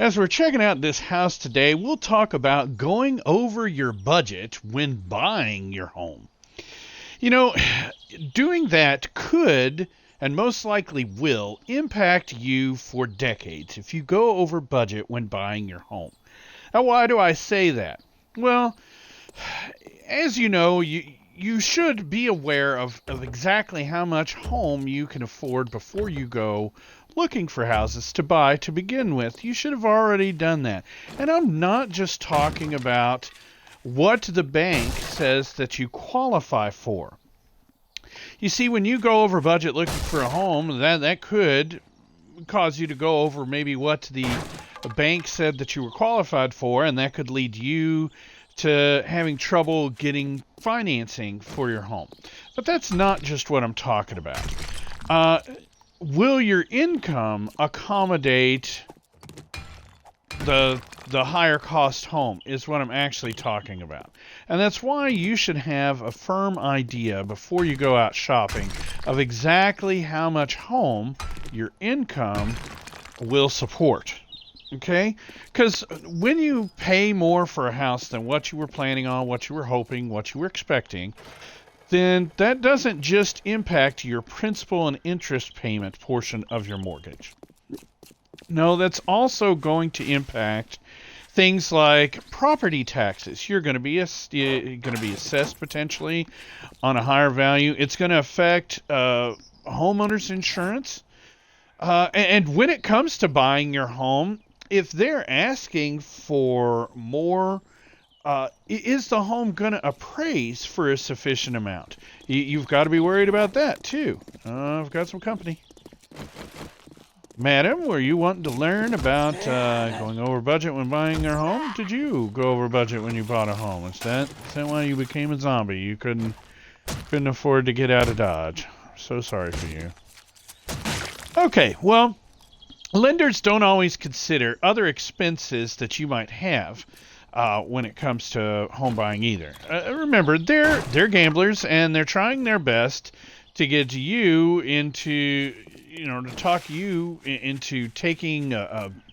As we're checking out this house today, we'll talk about going over your budget when buying your home. You know, doing that could and most likely will impact you for decades if you go over budget when buying your home. Now, why do I say that? Well, as you know, you should be aware of exactly how much home you can afford before you go looking for houses to buy to begin with. You should have already done that. And I'm not just talking about what the bank says that you qualify for. You see, when you go over budget looking for a home, that could cause you to go over maybe what the bank said that you were qualified for, and that could lead you to having trouble getting financing for your home. But that's not just what I'm talking about. Will your income accommodate the higher cost home is what I'm actually talking about. And that's why you should have a firm idea before you go out shopping of exactly how much home your income will support. Okay? Because when you pay more for a house than what you were planning on, what you were hoping, what you were expecting, then that doesn't just impact your principal and interest payment portion of your mortgage. No, that's also going to impact things like property taxes. You're going to be assessed potentially on a higher value. It's going to affect homeowners insurance. And when it comes to buying your home, if they're asking for more, is the home going to appraise for a sufficient amount? You've got to be worried about that too. I've got some company. Madam, were you wanting to learn about going over budget when buying your home? Did you go over budget when you bought a home? Is that why you became a zombie? You couldn't afford to get out of Dodge. So sorry for you. Okay, well, lenders don't always consider other expenses that you might have when it comes to home buying either. Remember, they're gamblers, and they're trying their best to get you into, to talk you into taking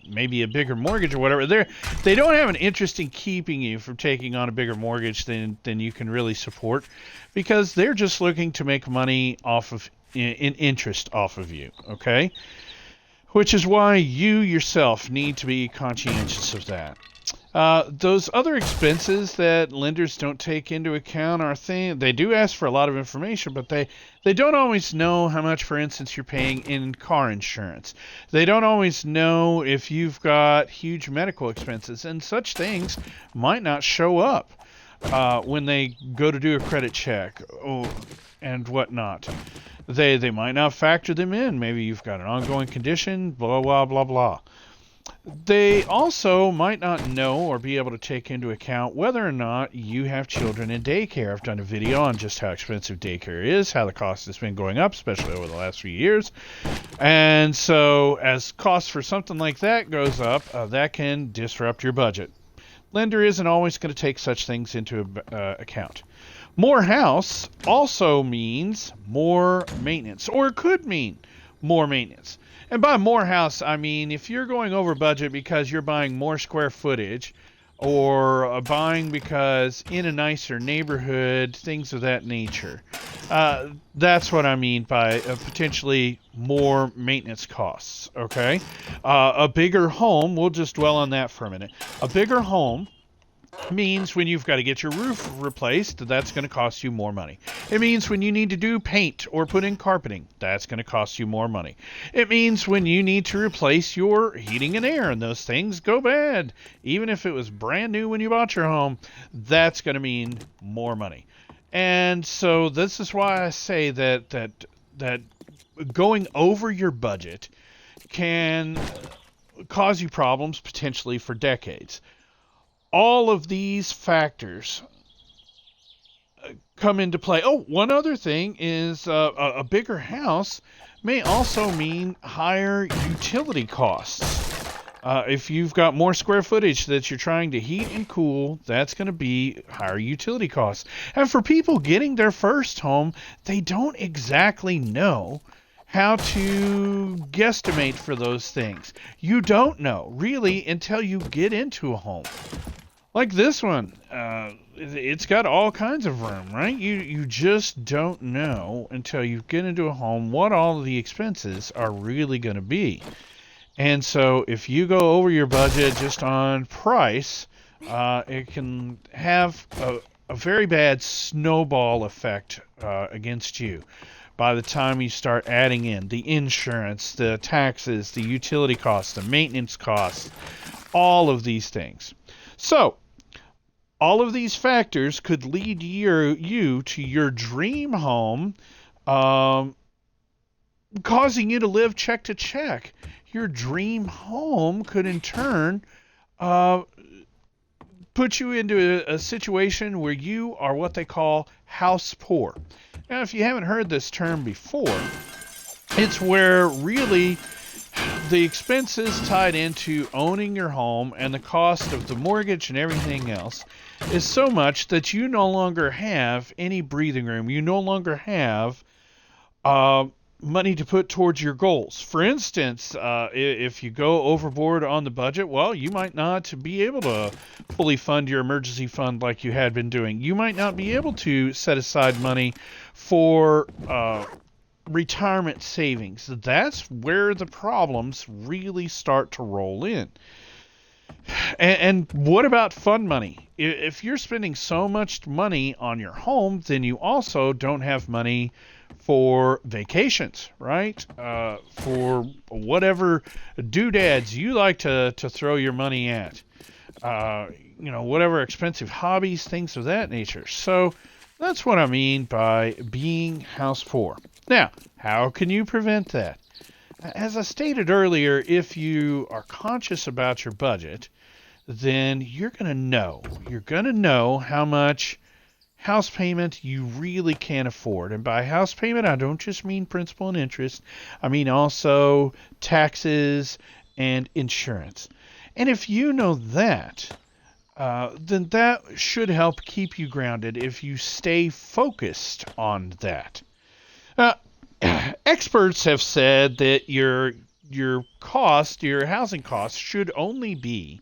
maybe a bigger mortgage or whatever. They don't have an interest in keeping you from taking on a bigger mortgage than you can really support, because they're just looking to make money off of in interest off of you. Okay, which is why you yourself need to be conscientious of that. Those other expenses that lenders don't take into account are they do ask for a lot of information, but they don't always know how much, for instance, you're paying in car insurance. They don't always know if you've got huge medical expenses, and such things might not show up when they go to do a credit check and whatnot. They might not factor them in. Maybe you've got an ongoing condition, blah, blah, blah, blah. They also might not know or be able to take into account whether or not you have children in daycare. I've done a video on just how expensive daycare is, how the cost has been going up, especially over the last few years. And so as costs for something like that goes up, that can disrupt your budget. Lender isn't always going to take such things into account. More house also means more maintenance, or it could mean more maintenance. And by more house, I mean if you're going over budget because you're buying more square footage, or buying because in a nicer neighborhood, things of that nature. That's what I mean by potentially more maintenance costs, okay? A bigger home, we'll just dwell on that for a minute. A bigger home means when you've got to get your roof replaced, that's going to cost you more money. It means when you need to do paint or put in carpeting, that's going to cost you more money. It means when you need to replace your heating and air, and those things go bad. Even if it was brand new when you bought your home, that's going to mean more money. And so this is why I say that going over your budget can cause you problems potentially for decades. All of these factors come into play. Oh, one other thing is a bigger house may also mean higher utility costs. If you've got more square footage that you're trying to heat and cool, that's going to be higher utility costs. And for people getting their first home, they don't exactly know how to guesstimate for those things. You don't know, really, until you get into a home. Like this one, it's got all kinds of room, right? You just don't know until you get into a home what all of the expenses are really going to be. And so if you go over your budget just on price, it can have a very bad snowball effect against you. By the time you start adding in the insurance, the taxes, the utility costs, the maintenance costs, all of these things. So, all of these factors could lead you to your dream home, causing you to live check to check. Your dream home could in turn put you into a situation where you are what they call house poor. Now, if you haven't heard this term before, it's where really the expenses tied into owning your home and the cost of the mortgage and everything else is so much that you no longer have any breathing room. You no longer have money to put towards your goals. For instance, if you go overboard on the budget, well, you might not be able to fully fund your emergency fund like you had been doing. You might not be able to set aside money for retirement savings. That's where the problems really start to roll in. And what about fun money? If you're spending so much money on your home, then you also don't have money for vacations, right? For whatever doodads you like to throw your money at. Whatever expensive hobbies, things of that nature. So that's what I mean by being house poor. Now, how can you prevent that? As I stated earlier, if you are conscious about your budget, then you're going to know. You're going to know how much house payment you really can afford. And by house payment, I don't just mean principal and interest. I mean also taxes and insurance. And if you know that, then that should help keep you grounded if you stay focused on that. Experts have said that your housing costs should only be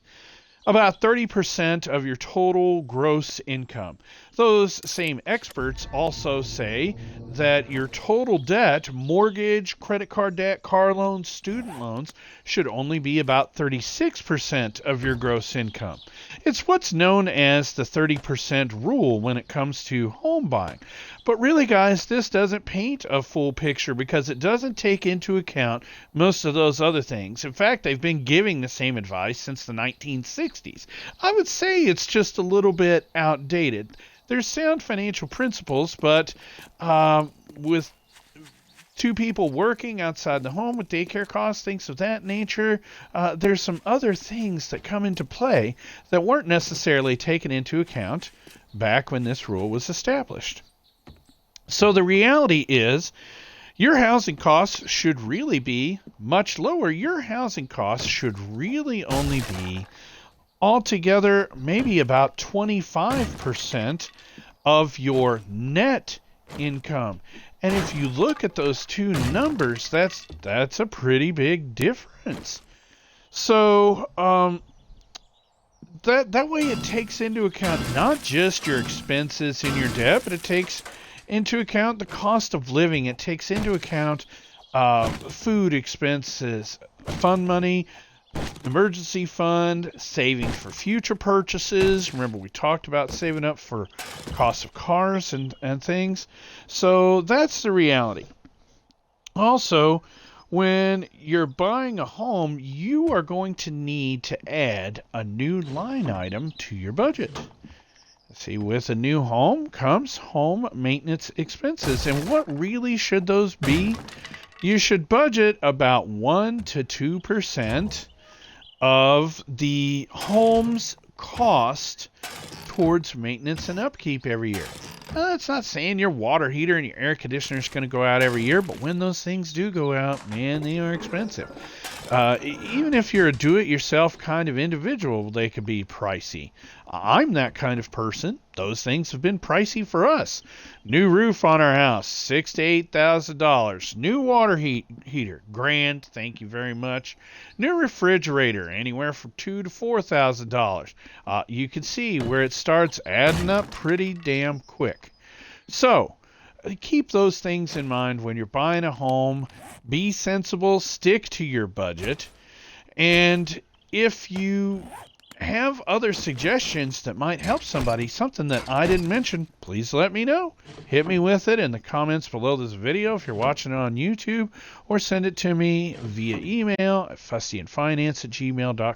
about 30% of your total gross income. Those same experts also say that your total debt, mortgage, credit card debt, car loans, student loans, should only be about 36% of your gross income. It's what's known as the 30% rule when it comes to home buying. But really, guys, this doesn't paint a full picture because it doesn't take into account most of those other things. In fact, they've been giving the same advice since the 1960s. I would say it's just a little bit outdated. There's sound financial principles, but with two people working outside the home with daycare costs, things of that nature, there's some other things that come into play that weren't necessarily taken into account back when this rule was established. So the reality is your housing costs should really be much lower. Your housing costs should really only be altogether maybe about 25% of your net income. And if you look at those two numbers, that's a pretty big difference. So that way it takes into account not just your expenses and your debt, but it takes into account the cost of living. It takes into account food expenses, fund money, emergency fund, savings for future purchases. Remember, we talked about saving up for cost of cars and things. So that's the reality. Also, when you're buying a home, you are going to need to add a new line item to your budget. See, with a new home comes home maintenance expenses. And what really should those be? You should budget about 1 to 2% of the home's cost towards maintenance and upkeep every year. Now, that's not saying your water heater and your air conditioner is going to go out every year, but when those things do go out, man, they are expensive. Even if you're a do-it-yourself kind of individual, they could be pricey. I'm that kind of person. Those things have been pricey for us. New roof on our house, $6,000 to $8,000. New water heater, grand, thank you very much. New refrigerator, anywhere from $2,000 to $4,000. You can see where it starts adding up pretty damn quick. So, keep those things in mind when you're buying a home. Be sensible, stick to your budget, and if you have other suggestions that might help somebody, something that I didn't mention, please let me know. Hit me with it in the comments below this video if you're watching it on YouTube, or send it to me via email at fustyandfinance@gmail.com.